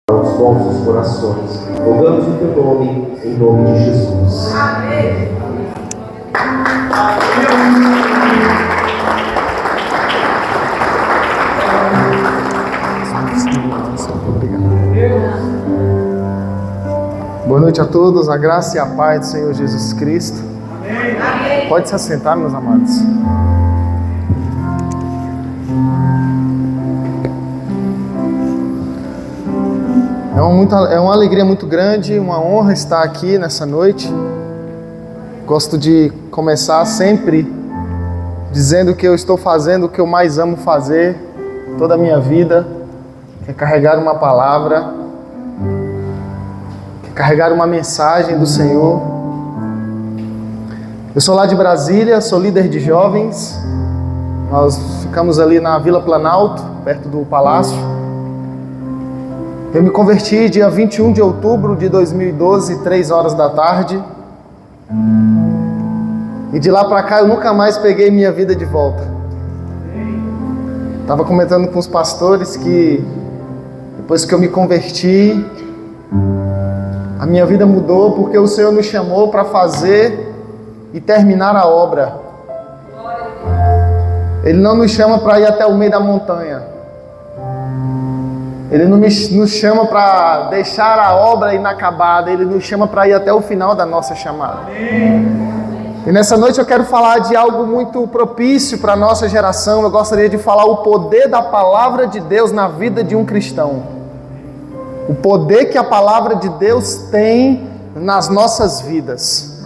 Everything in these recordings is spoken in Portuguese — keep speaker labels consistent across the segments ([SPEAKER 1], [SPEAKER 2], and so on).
[SPEAKER 1] os nossos corações. Rogamos o teu nome, em nome de Jesus. Amém.
[SPEAKER 2] Boa noite a todos, a graça e a paz do Senhor Jesus Cristo. Amém. Pode se assentar, meus amados. É uma alegria muito grande, uma honra estar aqui nessa noite. Gosto de começar sempre dizendo que eu estou fazendo o que eu mais amo fazer toda a minha vida, que é carregar uma palavra, que é carregar uma mensagem do Senhor. Eu sou lá de Brasília, sou líder de jovens. Nós ficamos ali na Vila Planalto, perto do Palácio. Eu me converti dia 21 de outubro de 2012, 3 horas da tarde. E de lá para cá eu nunca mais peguei minha vida de volta. Estava comentando com os pastores que depois que eu me converti, a minha vida mudou porque o Senhor nos chamou para fazer e terminar a obra. Ele não nos chama para ir até o meio da montanha. Ele não nos chama para deixar a obra inacabada. Ele nos chama para ir até o final da nossa chamada. E nessa noite eu quero falar de algo muito propício para a nossa geração. Eu gostaria de falar o poder da palavra de Deus na vida de um cristão. O poder que a palavra de Deus tem nas nossas vidas.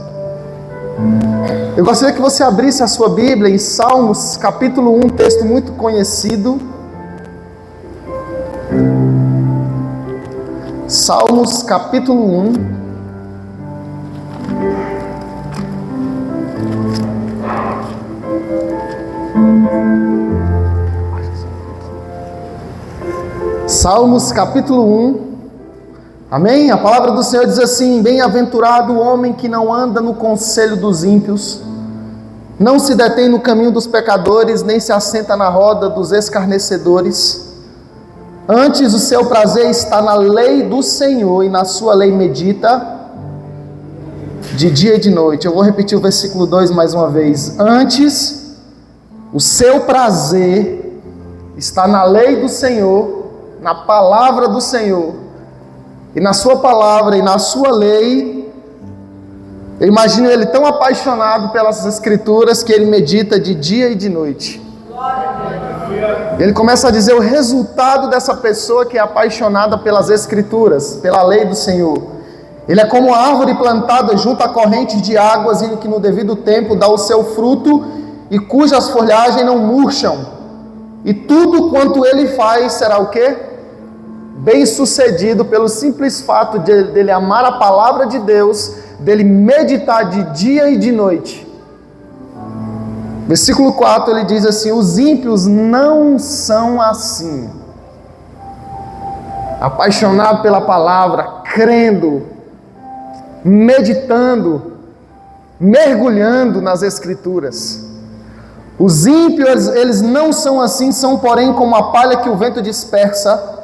[SPEAKER 2] Eu gostaria que você abrisse a sua Bíblia em Salmos, capítulo 1, texto muito conhecido. Salmos, capítulo 1. Salmos, capítulo 1. Amém? A palavra do Senhor diz assim: bem-aventurado o homem que não anda no conselho dos ímpios, não se detém no caminho dos pecadores, nem se assenta na roda dos escarnecedores. Antes o seu prazer está na lei do Senhor, e na sua lei medita de dia e de noite. Eu vou repetir o versículo 2 mais uma vez. Antes o seu prazer está na lei do Senhor, na palavra do Senhor, e na sua palavra e na sua lei. Eu imagino ele tão apaixonado pelas escrituras que ele medita de dia e de noite. Ele começa a dizer o resultado dessa pessoa que é apaixonada pelas escrituras, pela lei do Senhor. Ele é como a árvore plantada junto a correntes de águas, e que no devido tempo dá o seu fruto, e cujas folhagens não murcham. E tudo quanto ele faz será o quê? Bem sucedido, pelo simples fato dele amar a palavra de Deus, dele meditar de dia e de noite. Versículo 4, ele diz assim: os ímpios não são assim. Apaixonado pela palavra, crendo, meditando, mergulhando nas escrituras. Os ímpios, eles não são assim, são porém como a palha que o vento dispersa.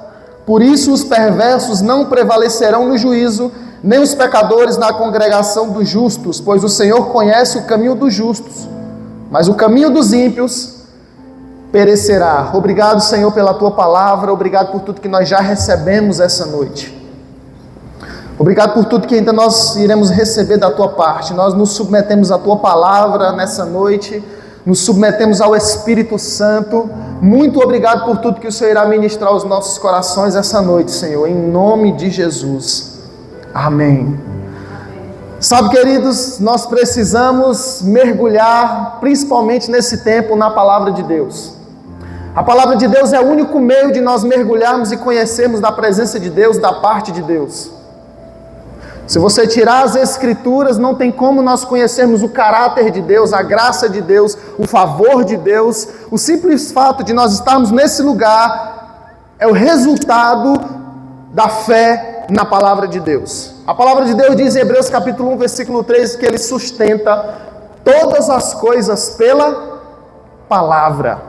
[SPEAKER 2] Por isso os perversos não prevalecerão no juízo, nem os pecadores na congregação dos justos, pois o Senhor conhece o caminho dos justos, mas o caminho dos ímpios perecerá. Obrigado, Senhor, pela Tua palavra. Obrigado por tudo que nós já recebemos essa noite. Obrigado por tudo que ainda nós iremos receber da Tua parte. Nós nos submetemos à Tua palavra nessa noite. Nos submetemos ao Espírito Santo. Muito obrigado por tudo que o Senhor irá ministrar aos nossos corações essa noite, Senhor. Em nome de Jesus. Amém. Sabe, queridos, nós precisamos mergulhar, principalmente nesse tempo, na palavra de Deus. A palavra de Deus é o único meio de nós mergulharmos e conhecermos da presença de Deus, da parte de Deus. Se você tirar as escrituras, não tem como nós conhecermos o caráter de Deus, a graça de Deus, o favor de Deus. O simples fato de nós estarmos nesse lugar é o resultado da fé na palavra de Deus. A palavra de Deus diz em Hebreus capítulo 1, versículo 3, que Ele sustenta todas as coisas pela palavra.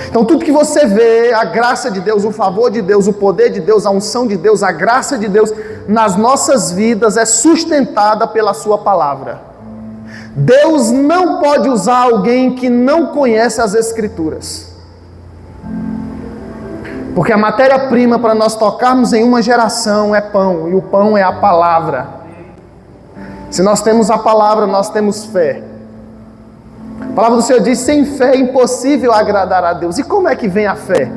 [SPEAKER 2] Então tudo que você vê, a graça de Deus, o favor de Deus, o poder de Deus, a unção de Deus, a graça de Deus nas nossas vidas é sustentada pela sua palavra. Deus não pode usar alguém que não conhece as Escrituras. Porque a matéria-prima para nós tocarmos em uma geração é pão, e o pão é a palavra. Se nós temos a palavra, nós temos fé. A palavra do Senhor diz: sem fé é impossível agradar a Deus. E como é que vem a fé?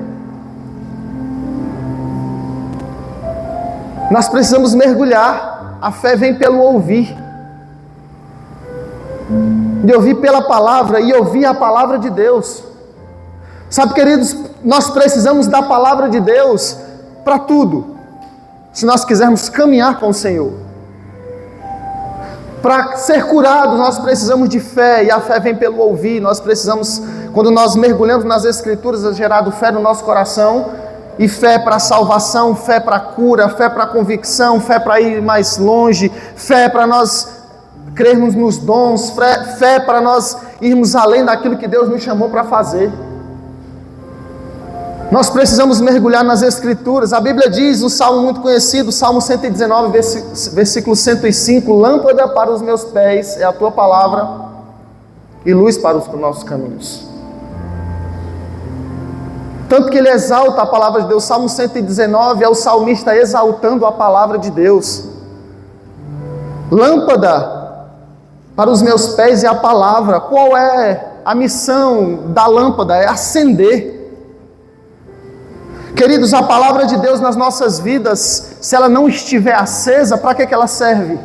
[SPEAKER 2] Nós precisamos mergulhar. A fé vem pelo ouvir. De ouvir pela palavra e ouvir a palavra de Deus. Sabe, queridos, nós precisamos da palavra de Deus para tudo. Se nós quisermos caminhar com o Senhor. Para ser curados, nós precisamos de fé, e a fé vem pelo ouvir. Nós precisamos, quando nós mergulhamos nas Escrituras, é gerado fé no nosso coração, e fé para salvação, fé para cura, fé para convicção, fé para ir mais longe, fé para nós crermos nos dons, fé para nós irmos além daquilo que Deus nos chamou para fazer. Nós precisamos mergulhar nas Escrituras. A Bíblia diz, um salmo muito conhecido, Salmo 119, versículo 105, lâmpada para os meus pés é a tua palavra e luz para os nossos caminhos. Tanto que ele exalta a palavra de Deus. Salmo 119 é o salmista exaltando a palavra de Deus. Lâmpada para os meus pés é a palavra. Qual é a missão da lâmpada? É acender. Queridos, a palavra de Deus nas nossas vidas, se ela não estiver acesa, para que ela serve?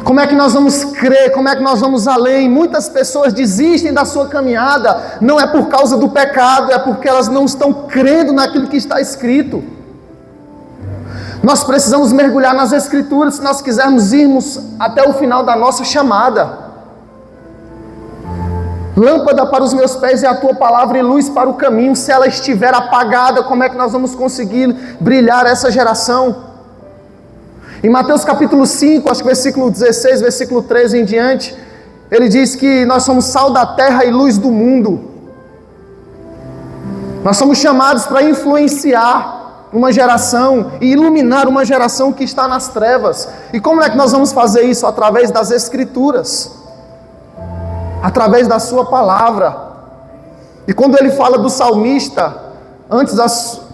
[SPEAKER 2] Como é que nós vamos crer? Como é que nós vamos além? Muitas pessoas desistem da sua caminhada, não é por causa do pecado, é porque elas não estão crendo naquilo que está escrito. Nós precisamos mergulhar nas Escrituras se nós quisermos irmos até o final da nossa chamada. Lâmpada para os meus pés é a tua palavra e luz para o caminho. Se ela estiver apagada, como é que nós vamos conseguir brilhar essa geração? Em Mateus capítulo 5, acho que versículo 16, versículo 13 em diante, ele diz que nós somos sal da terra e luz do mundo. Nós somos chamados para influenciar uma geração e iluminar uma geração que está nas trevas. E como é que nós vamos fazer isso? Através das Escrituras. Através da sua palavra. E quando ele fala do salmista, antes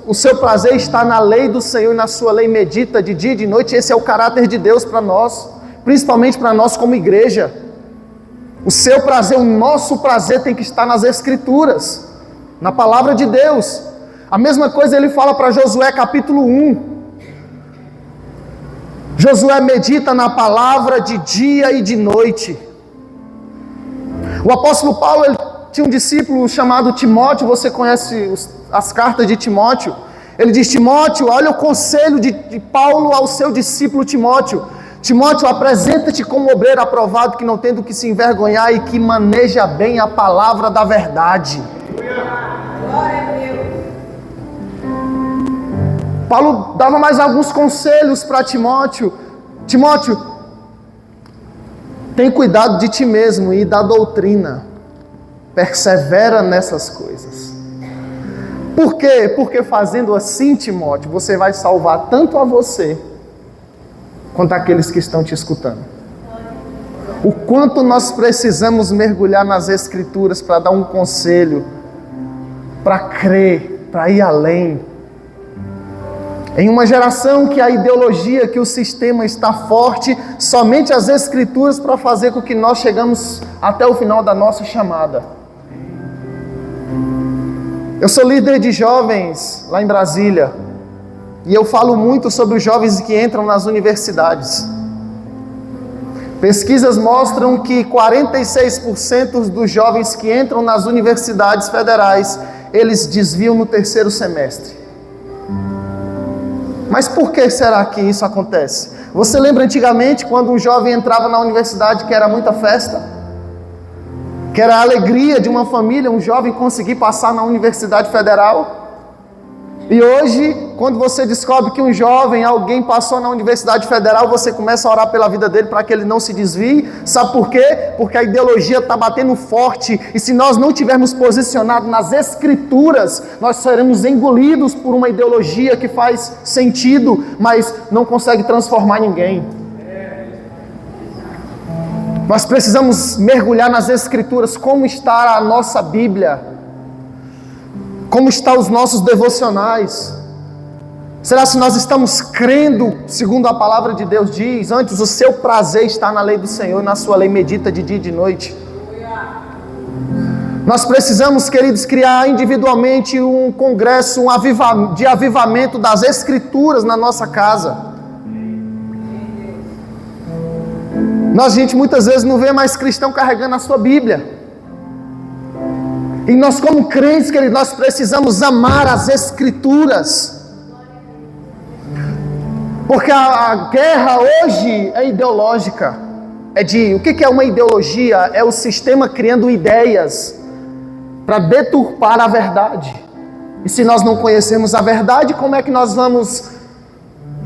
[SPEAKER 2] o seu prazer está na lei do Senhor e na sua lei medita de dia e de noite. Esse é o caráter de Deus para nós, principalmente para nós como igreja. O seu prazer, o nosso prazer tem que estar nas Escrituras, na palavra de Deus. A mesma coisa ele fala para Josué capítulo 1. Josué medita na palavra de dia e de noite. O apóstolo Paulo, ele tinha um discípulo chamado Timóteo. Você conhece as cartas de Timóteo? Ele diz: Timóteo, olha o conselho de Paulo ao seu discípulo Timóteo. Timóteo, apresenta-te como obreiro aprovado, que não tem do que se envergonhar e que maneja bem a palavra da verdade. Glória a Deus. Paulo dava mais alguns conselhos para Timóteo. Timóteo, tem cuidado de ti mesmo e da doutrina. Persevera nessas coisas. Por quê? Porque fazendo assim, Timóteo, você vai salvar tanto a você quanto aqueles que estão te escutando. O quanto nós precisamos mergulhar nas Escrituras para dar um conselho, para crer, para ir além. Em uma geração que a ideologia, que o sistema está forte, somente as Escrituras para fazer com que nós chegamos até o final da nossa chamada. Eu sou líder de jovens lá em Brasília, e eu falo muito sobre os jovens que entram nas universidades. Pesquisas mostram que 46% dos jovens que entram nas universidades federais, eles desviam no terceiro semestre. Mas por que será que isso acontece? Você lembra antigamente quando um jovem entrava na universidade que era muita festa? Que era a alegria de uma família, um jovem conseguir passar na Universidade Federal? E hoje, quando você descobre que um jovem, alguém passou na Universidade Federal, você começa a orar pela vida dele para que ele não se desvie. Sabe por quê? Porque a ideologia está batendo forte. E se nós não tivermos posicionado nas Escrituras, nós seremos engolidos por uma ideologia que faz sentido, mas não consegue transformar ninguém. Nós precisamos mergulhar nas Escrituras. Como está a nossa Bíblia? Como estão os nossos devocionais? Será se nós estamos crendo, segundo a palavra de Deus diz, antes o seu prazer está na lei do Senhor, na sua lei medita de dia e de noite. Nós precisamos, queridos, criar individualmente um congresso de avivamento das Escrituras na nossa casa. Nós, gente, muitas vezes não vê mais cristão carregando a sua Bíblia. E nós, como crentes, queridos, nós precisamos amar as Escrituras. Porque a guerra hoje é ideológica. O que é uma ideologia? É o sistema criando ideias para deturpar a verdade. E se nós não conhecemos a verdade, como é que nós vamos,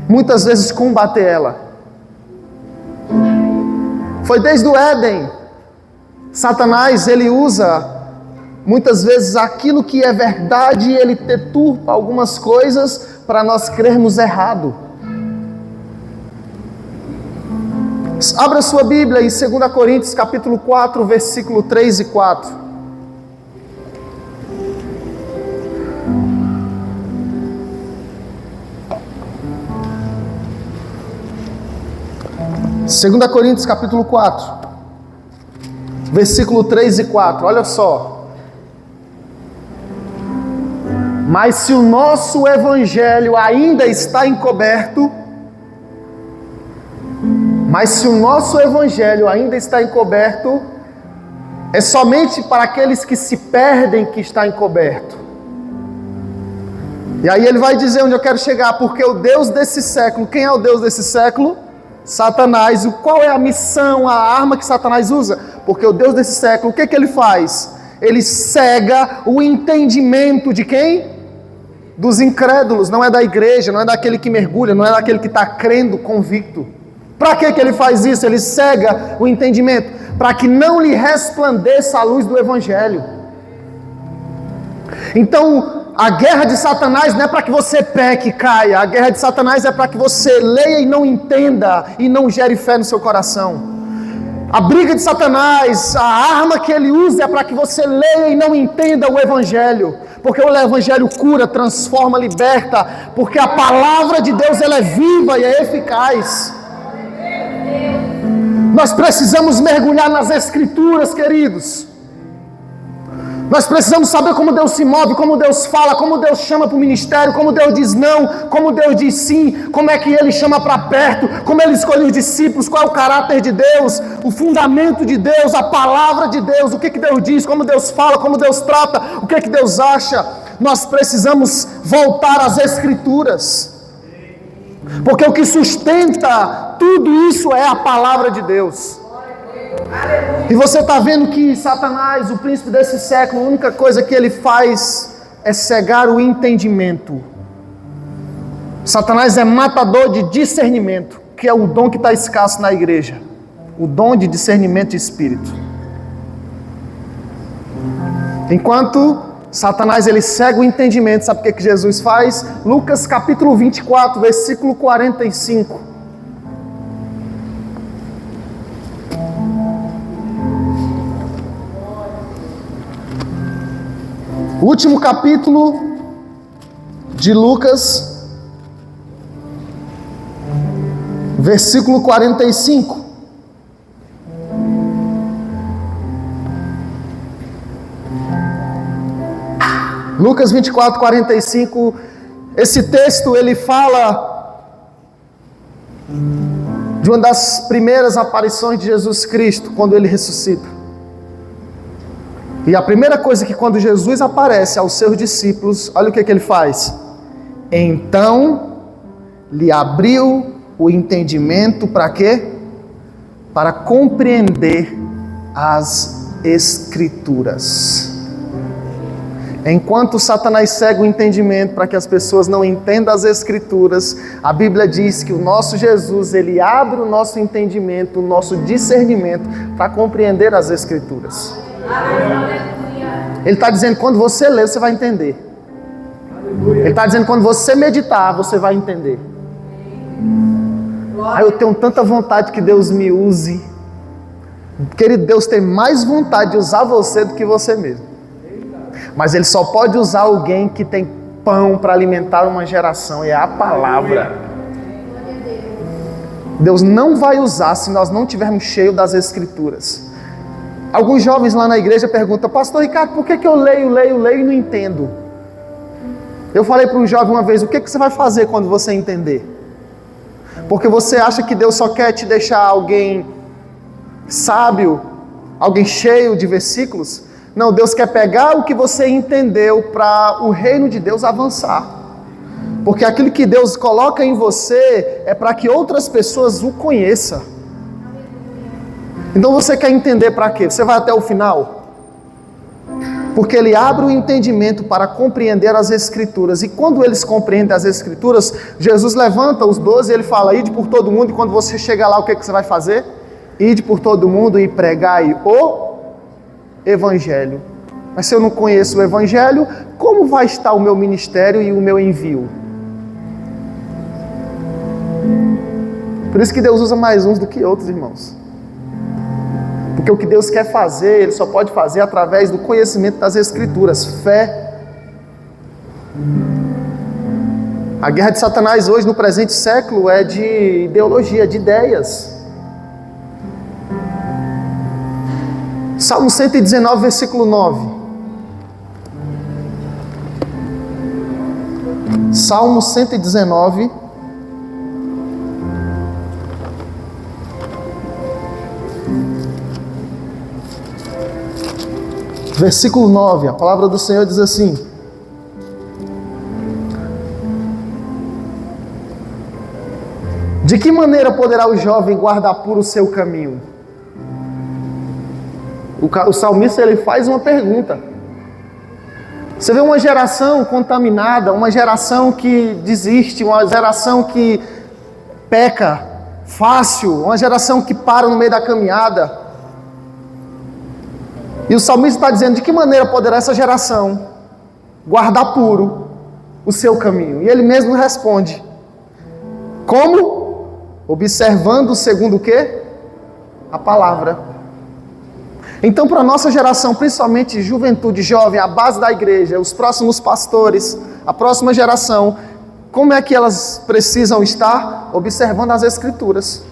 [SPEAKER 2] muitas vezes, combater ela? Foi desde o Éden. Satanás, ele usa muitas vezes aquilo que é verdade, ele deturpa algumas coisas para nós crermos errado. Abra sua Bíblia em 2 Coríntios capítulo 4, versículo 3 e 4. Segunda Coríntios capítulo 4, versículo 3 e 4, olha só. Mas se o nosso evangelho ainda está encoberto, é somente para aqueles que se perdem que está encoberto. E aí ele vai dizer onde eu quero chegar, porque o Deus desse século, quem é o Deus desse século? Satanás. Qual é a missão, a arma que Satanás usa? Porque o Deus desse século, o que ele faz? Ele cega o entendimento de quem? Dos incrédulos, não é da igreja, não é daquele que mergulha, não é daquele que está crendo convicto. Para que ele faz isso? Ele cega o entendimento, para que não lhe resplandeça a luz do Evangelho. Então, a guerra de Satanás não é para que você peque e caia, a guerra de Satanás é para que você leia e não entenda, e não gere fé no seu coração. A briga de Satanás, a arma que ele usa é para que você leia e não entenda o Evangelho. Porque o Evangelho cura, transforma, liberta. Porque a palavra de Deus ela é viva e é eficaz. Nós precisamos mergulhar nas Escrituras, queridos. Nós precisamos saber como Deus se move, como Deus fala, como Deus chama para o ministério, como Deus diz não, como Deus diz sim, como é que Ele chama para perto, como Ele escolhe os discípulos, qual é o caráter de Deus, o fundamento de Deus, a palavra de Deus, o que Deus diz, como Deus fala, como Deus trata, o que Deus acha. Nós precisamos voltar às Escrituras, porque o que sustenta tudo isso é a palavra de Deus. E você está vendo que Satanás, o príncipe desse século, a única coisa que ele faz é cegar o entendimento. Satanás é matador de discernimento, que é o dom que está escasso na igreja. O dom de discernimento de espírito. Enquanto Satanás ele cega o entendimento, sabe o que Jesus faz? Lucas capítulo 24, versículo 45. O último capítulo de Lucas, versículo 45. Lucas 24, 45. Esse texto ele fala de uma das primeiras aparições de Jesus Cristo, quando ele ressuscita. E a primeira coisa que quando Jesus aparece aos seus discípulos, olha o que ele faz. Então, lhe abriu o entendimento para quê? Para compreender as Escrituras. Enquanto Satanás cega o entendimento para que as pessoas não entendam as Escrituras, a Bíblia diz que o nosso Jesus, ele abre o nosso entendimento, o nosso discernimento para compreender as Escrituras. Ele está dizendo que quando você ler, você vai entender. Ele está dizendo que quando você meditar, você vai entender. Eu tenho tanta vontade que Deus me use. Querido, Deus tem mais vontade de usar você do que você mesmo. Mas Ele só pode usar alguém que tem pão para alimentar uma geração, e é a palavra. Deus não vai usar se nós não estivermos cheios das Escrituras. Alguns jovens lá na igreja perguntam: Pastor Ricardo, por que eu leio e não entendo? Eu falei para um jovem uma vez: o que você vai fazer quando você entender? Porque você acha que Deus só quer te deixar alguém sábio, alguém cheio de versículos? Não, Deus quer pegar o que você entendeu para o reino de Deus avançar. Porque aquilo que Deus coloca em você é para que outras pessoas o conheçam. Então você quer entender para quê? Você vai até o final? Porque Ele abre o entendimento para compreender as Escrituras. E quando eles compreendem as Escrituras, Jesus levanta os 12 e Ele fala: ide por todo mundo. E quando você chegar lá, o que você vai fazer? Ide por todo mundo e pregai o Evangelho. Mas se eu não conheço o Evangelho, como vai estar o meu ministério e o meu envio? Por isso que Deus usa mais uns do que outros, irmãos. Porque o que Deus quer fazer, Ele só pode fazer através do conhecimento das Escrituras. Fé. A guerra de Satanás hoje, no presente século, é de ideologia, de ideias. Salmo 119, versículo 9. Salmo 119, versículo 9. A palavra do Senhor diz assim: de que maneira poderá o jovem guardar puro o seu caminho? O salmista, ele faz uma pergunta. Você vê uma geração contaminada, uma geração que desiste, uma geração que peca fácil, uma geração que para no meio da caminhada. E o salmista está dizendo: de que maneira poderá essa geração guardar puro o seu caminho? E ele mesmo responde: como? Observando segundo o quê? A palavra. Então, para a nossa geração, principalmente juventude, jovem, a base da igreja, os próximos pastores, a próxima geração, como é que elas precisam estar? Observando as Escrituras.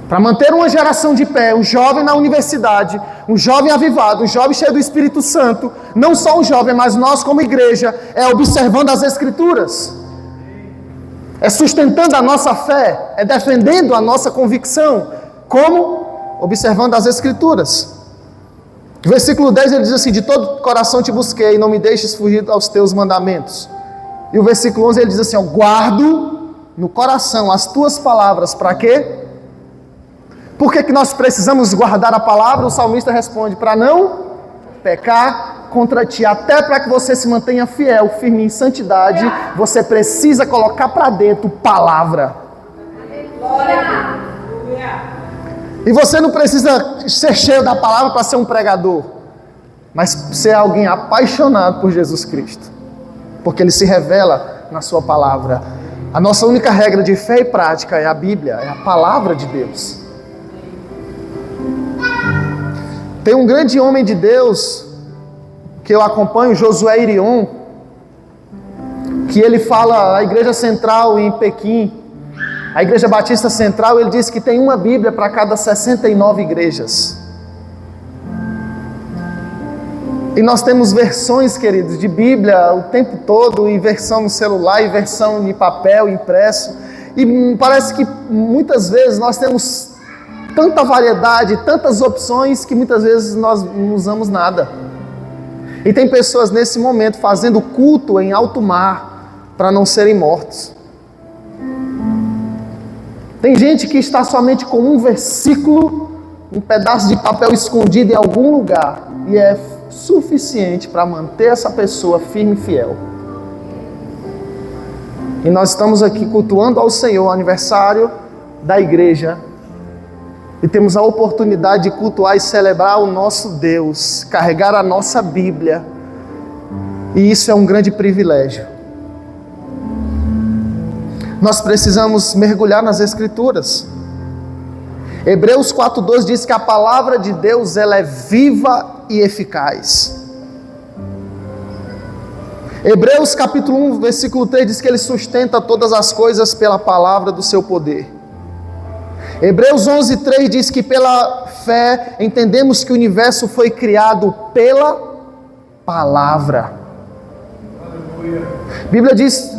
[SPEAKER 2] Para manter uma geração de pé, um jovem na universidade, um jovem avivado, um jovem cheio do Espírito Santo, não só um jovem, mas nós como igreja, é observando as Escrituras. É sustentando a nossa fé, é defendendo a nossa convicção. Como? Observando as Escrituras. Versículo 10 ele diz assim: de todo coração te busquei, não me deixes fugir aos teus mandamentos. E o versículo 11 ele diz assim: guardo no coração as tuas palavras. Para quê? Por que nós precisamos guardar a palavra? O salmista responde: para não pecar contra ti. Até para que você se mantenha fiel, firme em santidade, você precisa colocar para dentro palavra. Glória. E você não precisa ser cheio da palavra para ser um pregador, mas ser alguém apaixonado por Jesus Cristo, porque Ele se revela na sua palavra. A nossa única regra de fé e prática é a Bíblia, é a palavra de Deus. Tem um grande homem de Deus que eu acompanho, Josué Irion, que ele fala à Igreja Central em Pequim, a Igreja Batista Central, ele diz que tem uma Bíblia para cada 69 igrejas. E nós temos versões, queridos, de Bíblia o tempo todo, e versão no celular, e versão em papel, impresso. E parece que muitas vezes nós temos tanta variedade, tantas opções, que muitas vezes nós não usamos nada. E tem pessoas nesse momento fazendo culto em alto mar para não serem mortos. Tem gente que está somente com um versículo um pedaço de papel escondido em algum lugar e é suficiente para manter essa pessoa firme e fiel. E nós estamos aqui cultuando ao Senhor o aniversário da igreja e temos a oportunidade de cultuar e celebrar o nosso Deus, carregar a nossa Bíblia, e isso é um grande privilégio. Nós precisamos mergulhar nas Escrituras. Hebreus 4:2 diz que a palavra de Deus ela é viva e eficaz. Hebreus capítulo 1, versículo 3 diz que ele sustenta todas as coisas pela palavra do seu poder. Hebreus 11:3 diz que pela fé entendemos que o universo foi criado pela palavra. A Bíblia diz,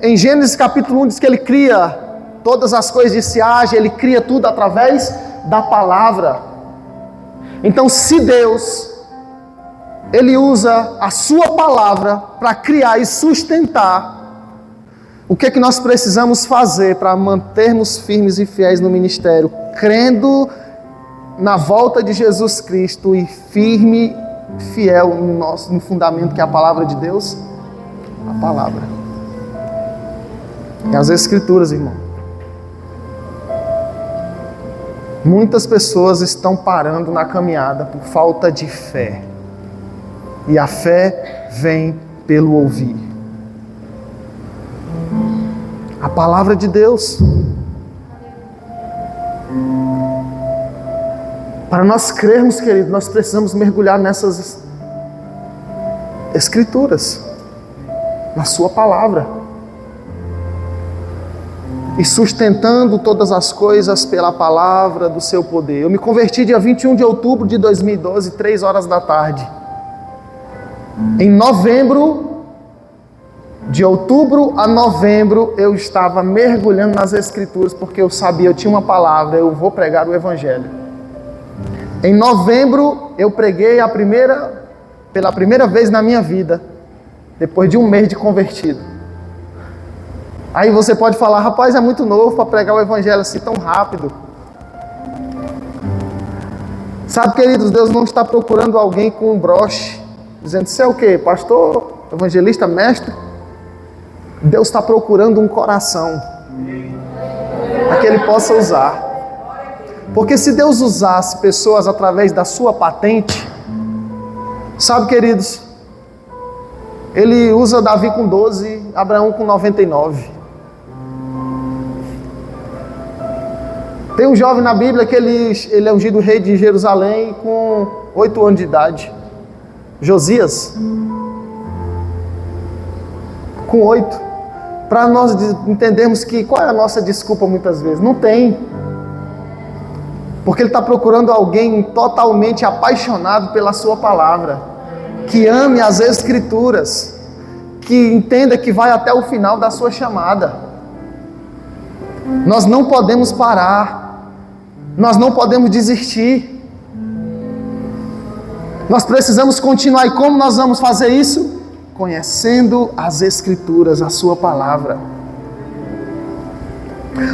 [SPEAKER 2] em Gênesis capítulo 1, diz que ele cria todas as coisas de se haja, ele cria tudo através da palavra. Então, se Deus, ele usa a sua palavra para criar e sustentar, o que é que nós precisamos fazer para mantermos firmes e fiéis no ministério? Crendo na volta de Jesus Cristo e firme, fiel no fundamento que é a palavra de Deus? A palavra. E as Escrituras, irmão. Muitas pessoas estão parando na caminhada por falta de fé. E a fé vem pelo ouvir. A palavra de Deus. Para nós crermos, querido, nós precisamos mergulhar nessas Escrituras, na sua palavra, e sustentando todas as coisas pela palavra do seu poder. Eu me converti dia 21 de outubro de 2012, 3 horas da tarde. Em novembro, de outubro a novembro, eu estava mergulhando nas Escrituras, porque eu sabia, eu tinha uma palavra, eu vou pregar o Evangelho. Em novembro, eu preguei pela primeira vez na minha vida, depois de um mês de convertido. Aí você pode falar, rapaz, é muito novo para pregar o Evangelho assim tão rápido. Sabe, queridos, Deus não está procurando alguém com um broche, dizendo, você é o quê? Pastor, evangelista, mestre? Deus está procurando um coração para que Ele possa usar. Porque se Deus usasse pessoas através da sua patente, sabe, queridos, Ele usa Davi com 12, Abraão com 99. Tem um jovem na Bíblia que ele é ungido rei de Jerusalém com 8 anos de idade. Josias. Com 8. Para nós entendermos que qual é a nossa desculpa muitas vezes? Não tem. Porque Ele está procurando alguém totalmente apaixonado pela sua palavra, que ame as Escrituras, que entenda que vai até o final da sua chamada. Nós não podemos parar, nós não podemos desistir, nós precisamos continuar. E como nós vamos fazer isso? Conhecendo as Escrituras, a sua palavra.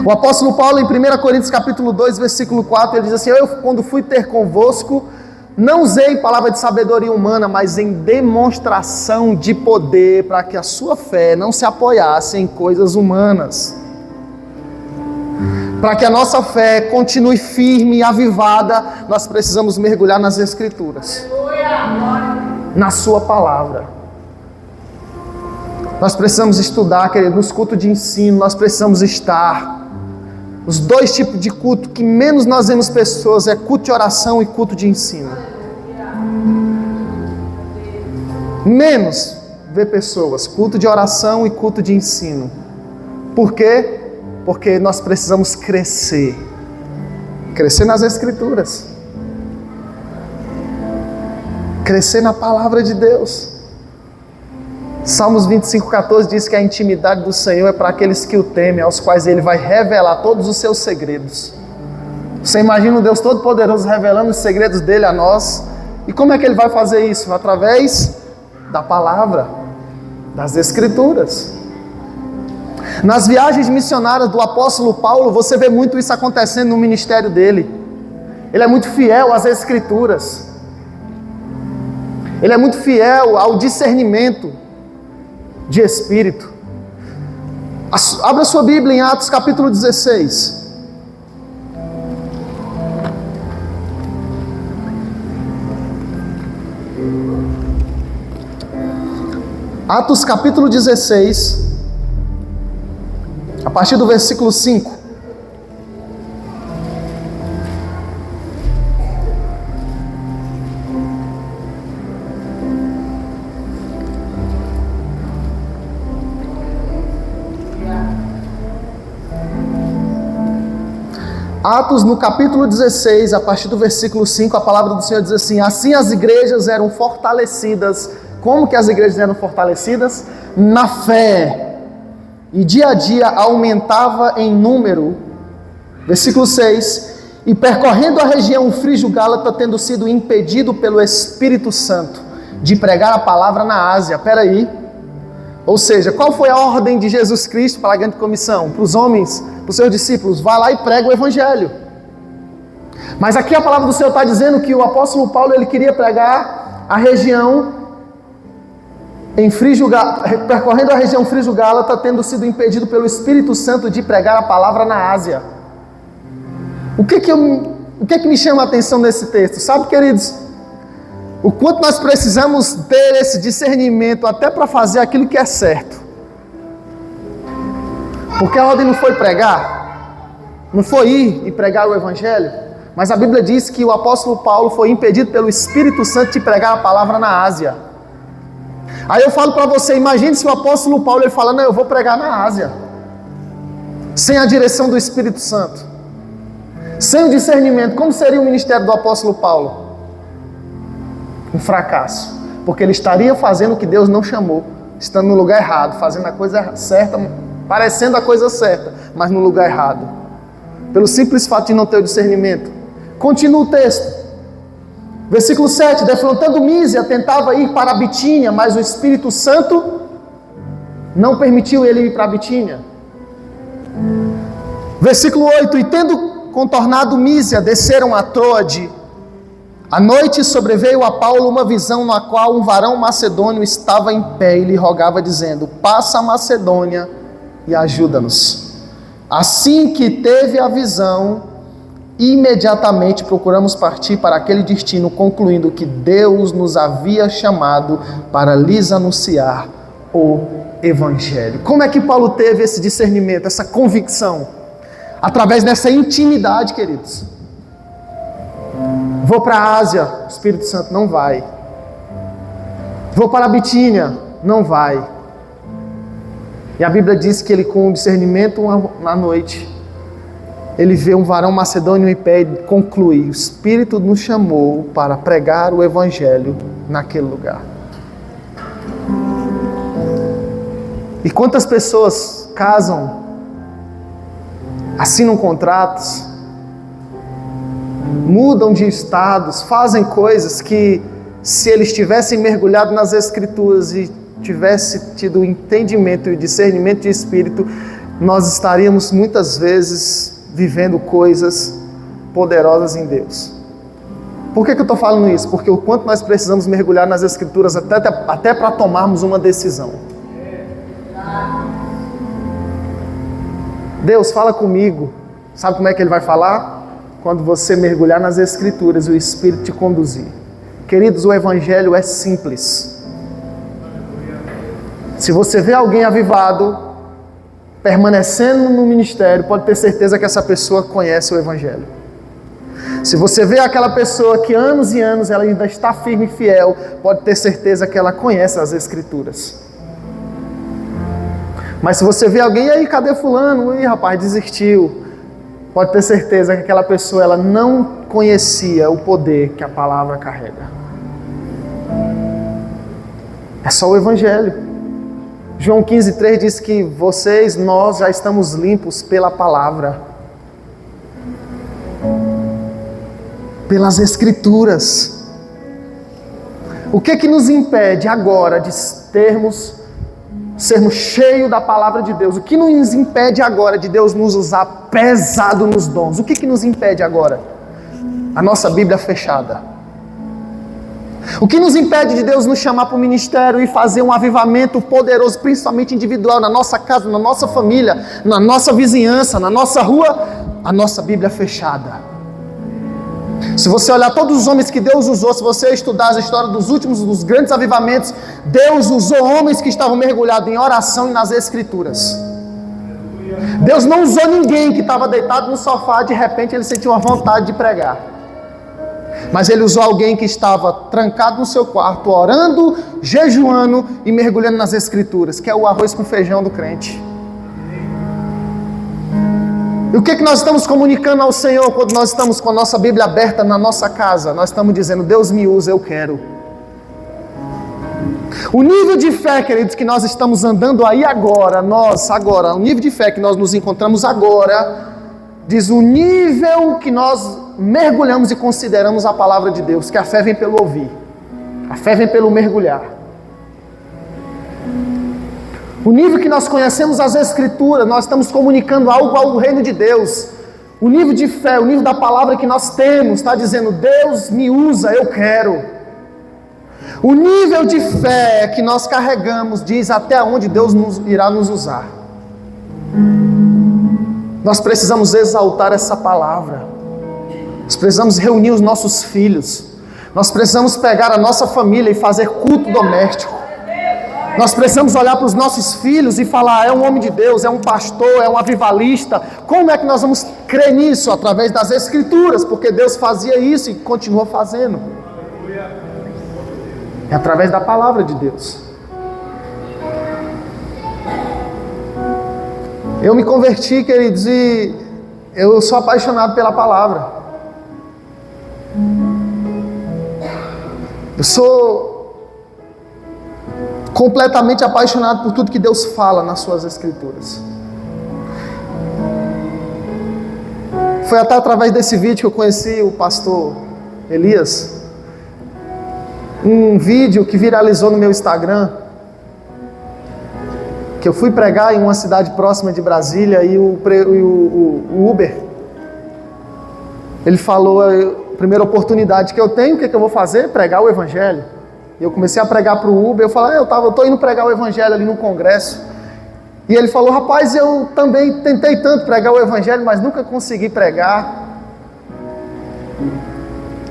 [SPEAKER 2] O apóstolo Paulo, em 1 Coríntios capítulo 2, versículo 4, ele diz assim, eu quando fui ter convosco, não usei palavra de sabedoria humana, mas em demonstração de poder, para que a sua fé não se apoiasse em coisas humanas. Para que a nossa fé continue firme e avivada, nós precisamos mergulhar nas Escrituras, na sua palavra. Nós precisamos estudar, querido, nos cultos de ensino, nós precisamos estar. Os 2 tipos de culto que menos nós vemos pessoas é culto de oração e culto de ensino. Menos ver pessoas, culto de oração e culto de ensino. Por quê? Porque nós precisamos crescer. Crescer nas Escrituras. Crescer na palavra de Deus. Salmos 25:14 diz que a intimidade do Senhor é para aqueles que o temem, aos quais Ele vai revelar todos os seus segredos. Você imagina um Deus Todo-Poderoso revelando os segredos dEle a nós? E como é que Ele vai fazer isso? Através da palavra, das Escrituras. Nas viagens missionárias do apóstolo Paulo, você vê muito isso acontecendo no ministério dele. Ele é muito fiel às Escrituras. Ele é muito fiel ao discernimento de espírito. Abra sua Bíblia em Atos capítulo 16. Atos capítulo 16, a partir do versículo 5. Atos no capítulo 16, a partir do versículo 5, a palavra do Senhor diz assim: assim as igrejas eram fortalecidas. Como que as igrejas eram fortalecidas? Na fé. E dia a dia aumentava em número. Versículo 6. E percorrendo a região frígio-gálata, tendo sido impedido pelo Espírito Santo de pregar a palavra na Ásia. Peraí. Ou seja, qual foi a ordem de Jesus Cristo para a grande comissão? Para os homens, para os seus discípulos: vá lá e prega o Evangelho. Mas aqui a palavra do Senhor está dizendo que o apóstolo Paulo ele queria pregar a região percorrendo a região frígio-gálata, tendo sido impedido pelo Espírito Santo de pregar a palavra na Ásia. O que me chama a atenção nesse texto? Sabe, queridos, o quanto nós precisamos ter esse discernimento até para fazer aquilo que é certo. Porque a ordem não foi pregar, não foi ir e pregar o Evangelho, mas a Bíblia diz que o apóstolo Paulo foi impedido pelo Espírito Santo de pregar a palavra na Ásia. Aí eu falo para você, imagine se o apóstolo Paulo ele fala: não, eu vou pregar na Ásia, sem a direção do Espírito Santo, sem o discernimento. Como seria o ministério do apóstolo Paulo? Um fracasso, porque ele estaria fazendo o que Deus não chamou, estando no lugar errado, fazendo a coisa certa, parecendo a coisa certa, mas no lugar errado, pelo simples fato de não ter o discernimento. Continua o texto. Versículo 7, defrontando Mísia, tentava ir para a Bitínia, mas o Espírito Santo não permitiu ele ir para a Bitínia. Versículo 8, e tendo contornado Mísia, desceram a Troade. À noite sobreveio a Paulo uma visão na qual um varão macedônio estava em pé e lhe rogava dizendo: passa a Macedônia e ajuda-nos. Assim que teve a visão, imediatamente procuramos partir para aquele destino, concluindo que Deus nos havia chamado para lhes anunciar o Evangelho. Como é que Paulo teve esse discernimento, essa convicção? Através dessa intimidade, queridos. Vou para a Ásia, o Espírito Santo não vai. Vou para a Bitínia, não vai. E a Bíblia diz que ele, com discernimento na noite, ele vê um varão macedônio em pé e conclui: o Espírito nos chamou para pregar o Evangelho naquele lugar. E quantas pessoas casam, assinam contratos, mudam de estados, fazem coisas que, se eles tivessem mergulhado nas Escrituras e tivesse tido o entendimento e o discernimento de Espírito, nós estaríamos muitas vezes vivendo coisas poderosas em Deus. Por que eu estou falando isso? Porque o quanto nós precisamos mergulhar nas Escrituras até para tomarmos uma decisão. Deus fala comigo. Sabe como é que Ele vai falar? Quando você mergulhar nas Escrituras e o Espírito te conduzir. Queridos, o Evangelho é simples. Se você vê alguém avivado permanecendo no ministério, pode ter certeza que essa pessoa conhece o Evangelho. Se você vê aquela pessoa que anos e anos ela ainda está firme e fiel, pode ter certeza que ela conhece as Escrituras. Mas se você vê alguém, e aí, cadê fulano? Ih, rapaz, desistiu. Pode ter certeza que aquela pessoa ela não conhecia o poder que a palavra carrega. É só o Evangelho. João 15,3 diz que nós já estamos limpos pela palavra, pelas Escrituras. O que nos impede agora de sermos cheios da palavra de Deus? O que nos impede agora de Deus nos usar pesado nos dons? O que nos impede agora? a nossa Bíblia fechada. O que nos impede de Deus nos chamar para o ministério e fazer um avivamento poderoso, principalmente individual, na nossa casa, na nossa família, na nossa vizinhança, na nossa rua? A nossa Bíblia fechada. Se você olhar todos os homens que Deus usou, se você estudar as histórias dos grandes avivamentos, Deus usou homens que estavam mergulhados em oração e nas Escrituras. Deus não usou ninguém que estava deitado no sofá, de repente ele sentiu uma vontade de pregar. Mas ele usou alguém que estava trancado no seu quarto, orando, jejuando e mergulhando nas Escrituras, que é o arroz com feijão do crente. E o que nós estamos comunicando ao Senhor quando nós estamos com a nossa Bíblia aberta na nossa casa? Nós estamos dizendo: Deus me usa, eu quero. O nível de fé, queridos, que nós estamos andando aí agora, o nível de fé que nós nos encontramos agora, diz o nível que nós mergulhamos e consideramos a palavra de Deus, que a fé vem pelo ouvir, a fé vem pelo mergulhar. O nível que nós conhecemos as Escrituras, nós estamos comunicando algo ao reino de Deus. O nível de fé, o nível da palavra que nós temos, está dizendo: Deus me usa, eu quero. O nível de fé que nós carregamos diz até onde Deus irá nos usar. Nós precisamos exaltar essa palavra. Nós precisamos reunir os nossos filhos. Nós precisamos pegar a nossa família e fazer culto doméstico. Nós precisamos olhar para os nossos filhos e falar: é um homem de Deus, é um pastor, é um avivalista. Como é que nós vamos crer nisso? Através das Escrituras, porque Deus fazia isso e continua fazendo. É através da palavra de Deus. Eu me converti, queridos, e eu sou apaixonado pela palavra. Eu sou completamente apaixonado por tudo que Deus fala nas suas Escrituras. Foi até através desse vídeo que eu conheci o pastor Elias. Um vídeo que viralizou no meu Instagram, que eu fui pregar em uma cidade próxima de Brasília, e o Uber, ele falou: a primeira oportunidade que eu tenho, o que eu vou fazer? Pregar o Evangelho. E eu comecei a pregar para o Uber. Eu falei: eu estou indo pregar o Evangelho ali no congresso. E ele falou: rapaz, eu também tentei tanto pregar o Evangelho, mas nunca consegui pregar.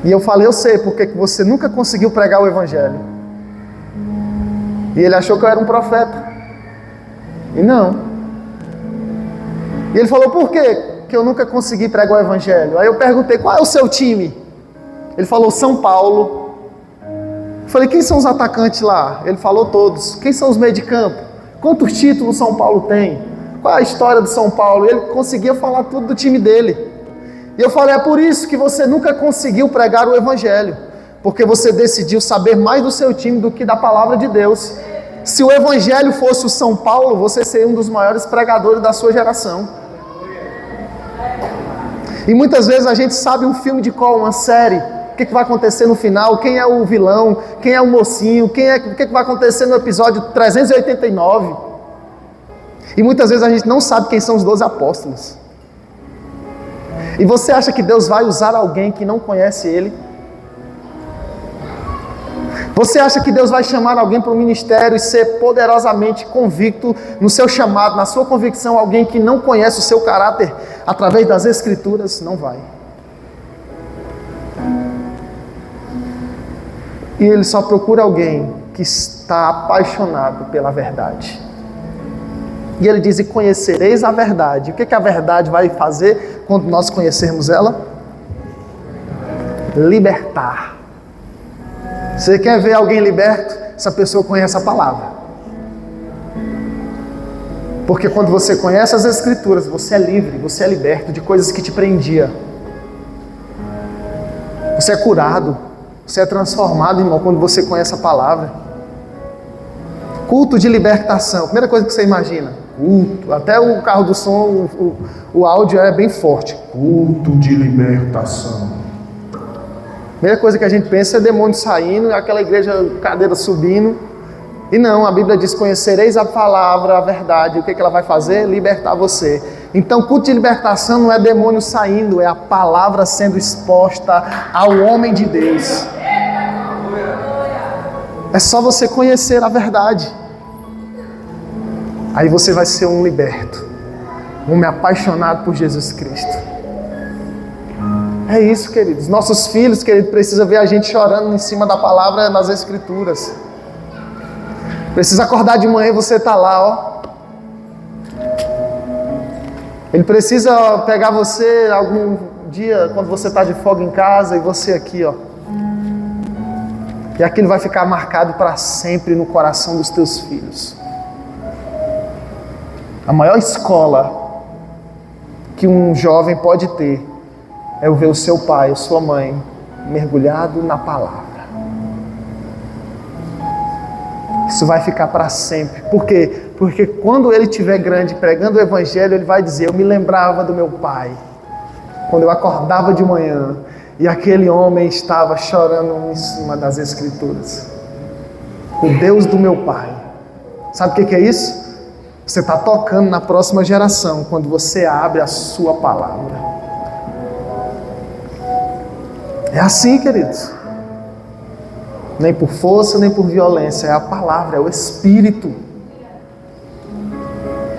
[SPEAKER 2] E eu falei: eu sei porque que você nunca conseguiu pregar o Evangelho. E ele achou que eu era um profeta. E não. E ele falou: por quê que eu nunca consegui pregar o Evangelho? Aí eu perguntei: qual é o seu time? Ele falou: São Paulo. Eu falei: quem são os atacantes lá? Ele falou: todos. Quem são os meios de campo? Quantos títulos São Paulo tem? Qual é a história do São Paulo? Ele conseguia falar tudo do time dele. E eu falei: é por isso que você nunca conseguiu pregar o Evangelho, porque você decidiu saber mais do seu time do que da palavra de Deus. Se o Evangelho fosse o São Paulo, você seria um dos maiores pregadores da sua geração. E muitas vezes a gente sabe um filme de qual, uma série, o que vai acontecer no final, quem é o vilão, quem é o mocinho, o que vai acontecer no episódio 389. E muitas vezes a gente não sabe quem são os 12 apóstolos. E você acha que Deus vai usar alguém que não conhece Ele? Você acha que Deus vai chamar alguém para o ministério e ser poderosamente convicto no seu chamado, na sua convicção, alguém que não conhece o seu caráter através das Escrituras? Não vai. E Ele só procura alguém que está apaixonado pela verdade. E Ele diz: e conhecereis a verdade. O que a verdade vai fazer quando nós conhecermos ela? Libertar. Você quer ver alguém liberto? Essa pessoa conhece a palavra. Porque quando você conhece as Escrituras, você é livre, você é liberto de coisas que te prendiam. Você é curado, você é transformado, irmão, quando você conhece a palavra. Culto de libertação, primeira coisa que você imagina. Culto, até o carro do som, o áudio é bem forte. Culto de libertação. Primeira coisa que a gente pensa é demônio saindo, aquela igreja, cadeira subindo, E não, a Bíblia diz: conhecereis a palavra, a verdade. O que ela vai fazer? Libertar você. Então, culto de libertação não é demônio saindo, é a palavra sendo exposta ao homem de Deus. É só você conhecer a verdade. Aí você vai ser um liberto, um homem apaixonado por Jesus Cristo. É isso, queridos. Nossos filhos, queridos, precisam ver a gente chorando em cima da palavra nas Escrituras. Precisa acordar de manhã e você está lá, ó. Ele precisa pegar você algum dia, quando você está de folga em casa, e você aqui, ó. E aquilo vai ficar marcado para sempre no coração dos teus filhos. A maior escola que um jovem pode ter é ver o seu pai, a sua mãe, mergulhado na palavra. Isso vai ficar para sempre. Por quê? Porque quando ele estiver grande pregando o evangelho, ele vai dizer: eu me lembrava do meu pai, quando eu acordava de manhã e aquele homem estava chorando em cima das Escrituras. O Deus do meu pai. Sabe o que é isso? Você está tocando na próxima geração quando você abre a sua palavra. É assim, queridos. Nem por força, nem por violência. É a palavra, é o Espírito.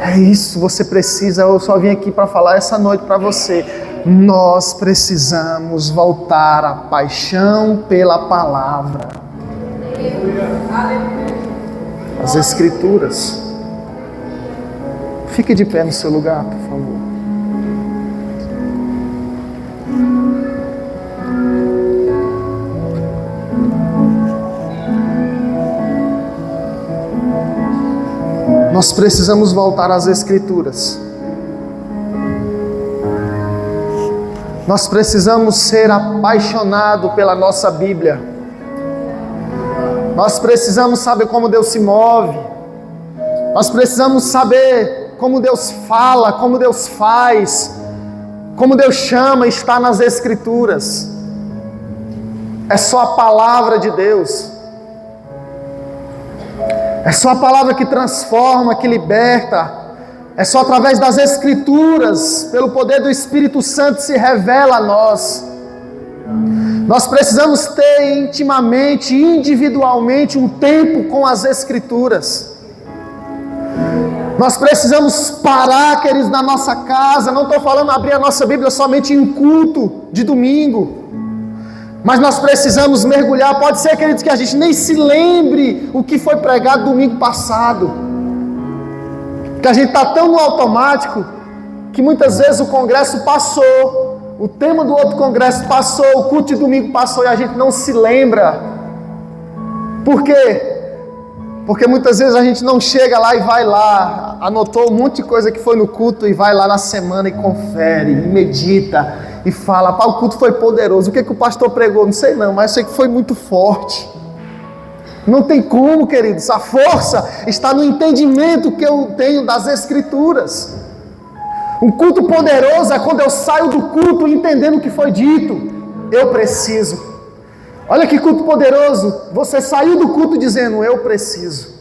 [SPEAKER 2] É isso, você precisa. Eu só vim aqui para falar essa noite para você. Nós precisamos voltar à paixão pela palavra. As Escrituras. Fique de pé no seu lugar, por favor. Nós precisamos voltar às Escrituras. Nós precisamos ser apaixonados pela nossa Bíblia. Nós precisamos saber como Deus se move. Nós precisamos saber como Deus fala, como Deus faz, como Deus chama, está nas Escrituras. É só a palavra de Deus. É só a palavra que transforma, que liberta. É só através das Escrituras, pelo poder do Espírito Santo, se revela a nós. Nós precisamos ter intimamente, individualmente, um tempo com as Escrituras. Nós precisamos parar, queridos, na nossa casa. Não estou falando abrir a nossa Bíblia somente em culto de domingo. Mas nós precisamos mergulhar. Pode ser, queridos, que a gente nem se lembre o que foi pregado domingo passado. Que a gente está tão no automático que muitas vezes o congresso passou, o tema do outro congresso passou, o culto de domingo passou e a gente não se lembra. Por quê? Porque muitas vezes a gente não chega lá e vai lá, anotou um monte de coisa que foi no culto e vai lá na semana e confere, e medita e fala: pá, o culto foi poderoso, o que o pastor pregou? Não sei não, mas eu sei que foi muito forte. Não tem como, queridos, a força está no entendimento que eu tenho das Escrituras. Um culto poderoso é quando eu saio do culto entendendo o que foi dito. Eu preciso. Olha que culto poderoso, você saiu do culto dizendo: eu preciso.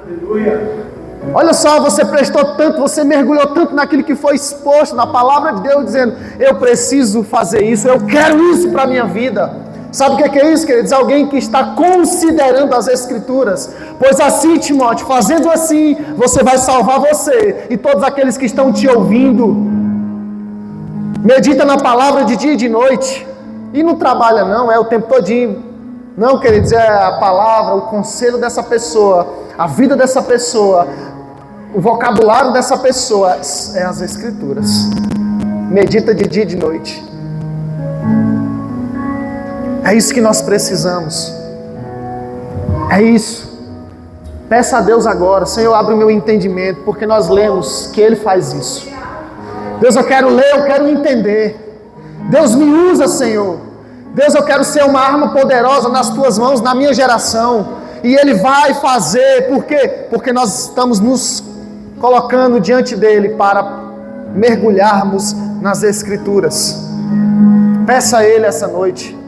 [SPEAKER 2] Aleluia. Olha só, você prestou tanto, você mergulhou tanto naquilo que foi exposto, na palavra de Deus, dizendo: eu preciso fazer isso, eu quero isso para a minha vida. Sabe o que é isso, queridos? Alguém que está considerando as Escrituras. Pois assim, Timóteo, fazendo assim, você vai salvar você e todos aqueles que estão te ouvindo. Medita na palavra de dia e de noite. E não trabalha não, é o tempo todinho. Não, queridos, é a palavra, o conselho dessa pessoa, a vida dessa pessoa, o vocabulário dessa pessoa, é as Escrituras. Medita de dia e de noite. É isso que nós precisamos. É isso. Peça a Deus agora: Senhor, abre o meu entendimento, porque nós lemos que Ele faz isso. Deus, eu quero ler, eu quero entender. Deus, me usa, Senhor. Deus, eu quero ser uma arma poderosa nas Tuas mãos, na minha geração. E Ele vai fazer. Por quê? Porque nós estamos nos colocando diante dEle para mergulharmos nas Escrituras. Peça a Ele essa noite.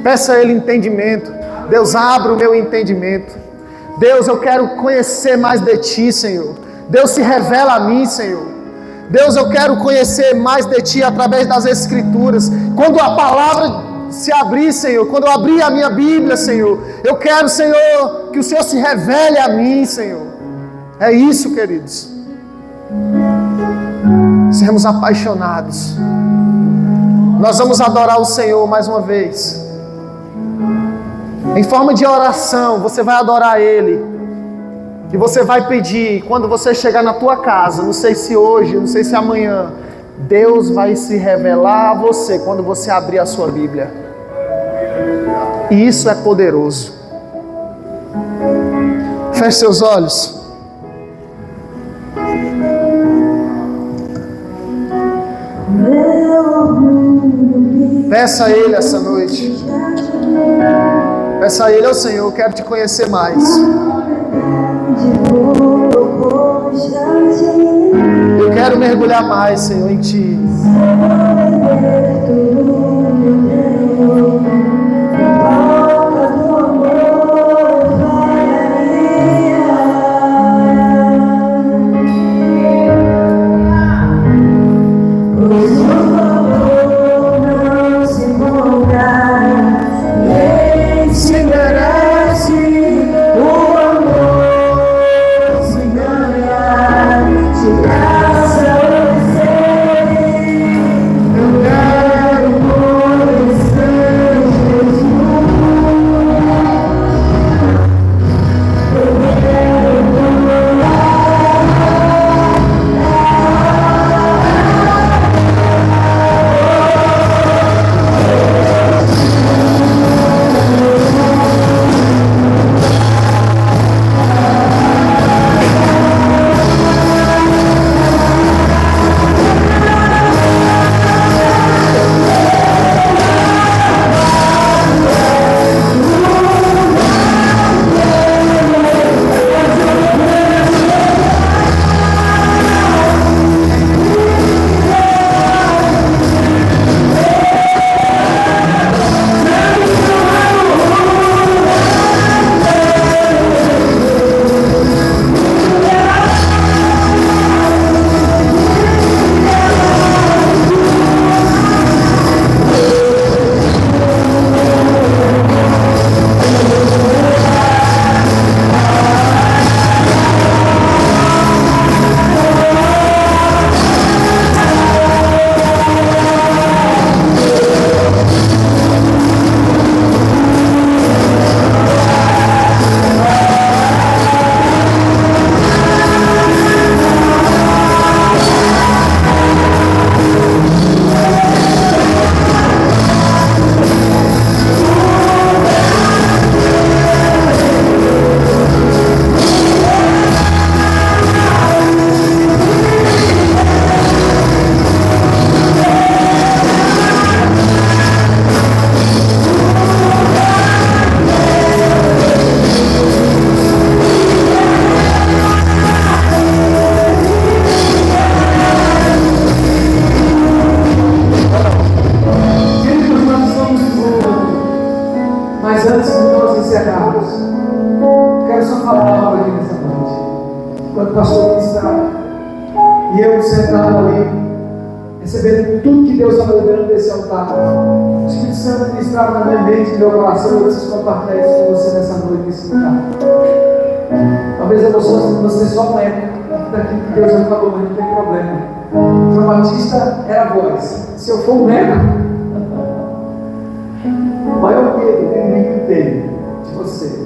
[SPEAKER 2] Peça a Ele entendimento. Deus, abra o meu entendimento. Deus, eu quero conhecer mais de Ti, Senhor. Deus, se revela a mim, Senhor. Deus, eu quero conhecer mais de Ti através das Escrituras. Quando a palavra se abrir, Senhor, quando eu abrir a minha Bíblia, Senhor, eu quero, Senhor, que o Senhor se revele a mim, Senhor. É isso, queridos. Sermos apaixonados. Nós vamos adorar o Senhor mais uma vez. Em forma de oração, você vai adorar Ele. E você vai pedir, quando você chegar na tua casa, não sei se hoje, não sei se amanhã, Deus vai se revelar a você quando você abrir a sua Bíblia. E isso é poderoso. Feche seus olhos. Peça a Ele essa noite. Peça a Ele, ó Senhor, eu quero te conhecer mais. Eu quero mergulhar mais, Senhor, em Ti.
[SPEAKER 3] Meu coração, eu preciso compartilhar isso com você nessa noite, nesse lugar. Talvez você só não é daquilo que Deus já falou, mas não tem problema. João Batista era a voz. Se eu for um eco, o maior medo que o inimigo tem de você,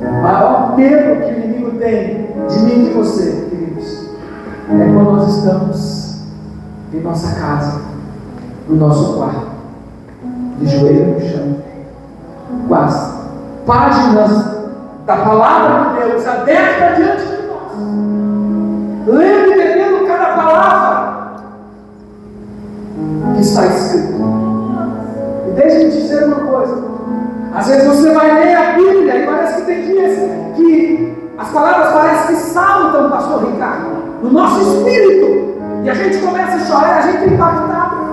[SPEAKER 3] o maior medo que o inimigo tem de mim e de você, queridos, é quando nós estamos em nossa casa, no nosso quarto, de joelho no chão, com as páginas da palavra de Deus aberta diante de nós, lendo e entendendo cada palavra que está escrita. E deixa eu te dizer uma coisa: às vezes você vai ler a Bíblia e parece que tem dias que as palavras parecem que saltam, pastor Ricardo, no nosso espírito, e a gente começa a chorar, a gente é impactado.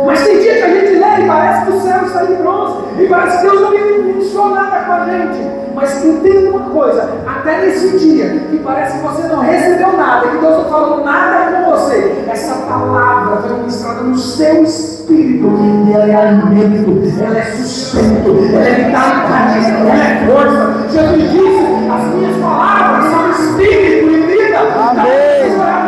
[SPEAKER 3] Mas tem dia que a gente lê e parece que o céu está em bronze, e parece que Deus não iniciou nada com a gente. Mas entenda uma coisa, até nesse dia que parece que você não recebeu nada, que Deus não falou nada com você, essa palavra foi ministrada no seu espírito, e ela é alimento, ela é sustento, ela é vitalidade, ela é força. Jesus disse: as minhas palavras são espírito e vida. Amém.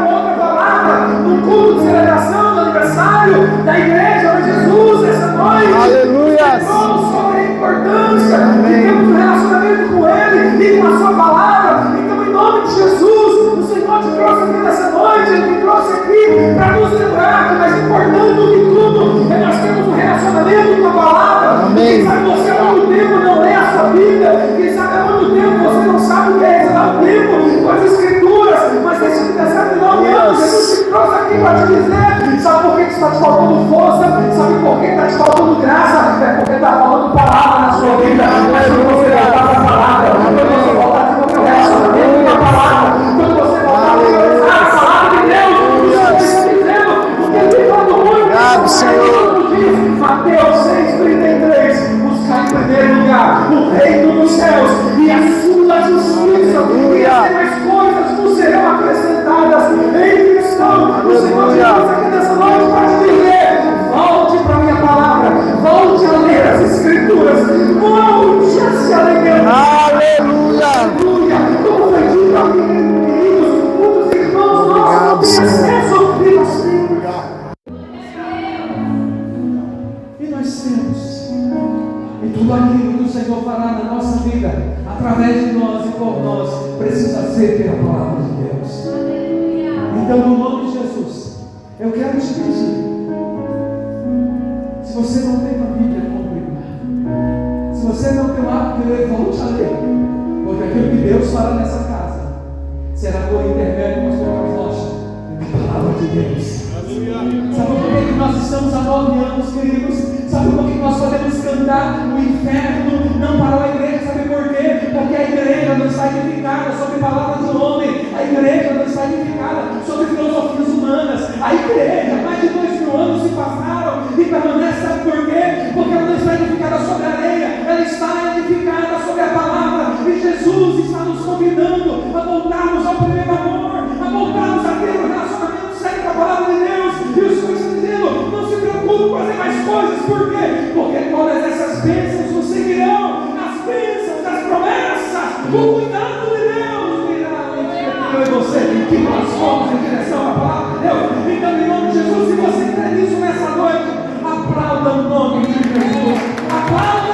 [SPEAKER 3] Outra palavra no culto de celebração do aniversário da igreja de Jesus essa noite.
[SPEAKER 2] Aleluia.
[SPEAKER 3] Sobre a importância de termos um relacionamento com Ele e com a Sua palavra. Então, em nome de Jesus, o Senhor te trouxe aqui nessa noite, Ele me trouxe aqui para nos lembrar que o mais importante de tudo é nós termos um relacionamento com a palavra.
[SPEAKER 2] Amém.
[SPEAKER 3] Quem sabe você há muito tempo não lê a sua Bíblia, quem sabe há muito tempo você não sabe o que é reservar o tempo com as Escrituras, mas nesse 19 anos, Jesus te trouxe aqui para te dizer: sabe por que está te faltando força? Sabe por que está te faltando graça? É porque está faltando palavra na sua vida. Mas quando você voltar para a palavra, quando você voltar a desenvolver o relacionamento com a palavra, quando você voltar a priorizar a palavra de Deus, o Senhor está dizendo, porque Ele tem falado muito.
[SPEAKER 2] Obrigado, Senhor.
[SPEAKER 3] Mateus 6,33: buscar em primeiro lugar o reino dos céus e a sua justiça, e as demais coisas nos serão acrescentadas em Cristo. O Senhor te trouxe aqui nessa noite para te dizer: volte para a minha palavra, volte a ler as Escrituras, volte a se alimentar.
[SPEAKER 2] Aleluia.
[SPEAKER 3] Aleluia. Como foi dito aqui, queridos, muitos irmãos nossos não têm acesso e nós temos. E nós temos. E tudo aquilo que o Senhor fará na nossa vida, através de nós e por nós, precisa ser pela palavra de Deus. Então, no nome de Jesus, eu quero te pedir: se você não tem uma Bíblia, compre uma. Se você não tem o hábito de ler, volte a ler. Porque aquilo que Deus fará nessa casa será por intermédio do pastor Carlos Rocha, a palavra de Deus. Sabe por que nós estamos há 9 anos, queridos? Sabe por que nós podemos cantar o inferno não parou a igreja? Sabe por quê? Porque a igreja não está edificada sobre palavras do homem, a igreja não está edificada sobre filosofias humanas. A igreja, mais de 2000 anos se passaram e permanece. Sabe por quê? Porque ela não está edificada sobre a areia, ela está edificada sobre a palavra. E Jesus está nos convidando a voltarmos ao primeiro amor, a voltarmos a ter um relacionamento sério com a palavra de Deus. E o Senhor está dizendo: não se preocupe com fazer mais coisas. Por quê? Porque todas essas bênçãos nos seguirão. As bênçãos, as promessas, o cuidado de Deus virá. Eu e você, que nós fomos em direção à palavra de Deus. Então, em nome de Jesus, se você crê nisso nessa noite, aplauda o nome de Jesus. Aplauda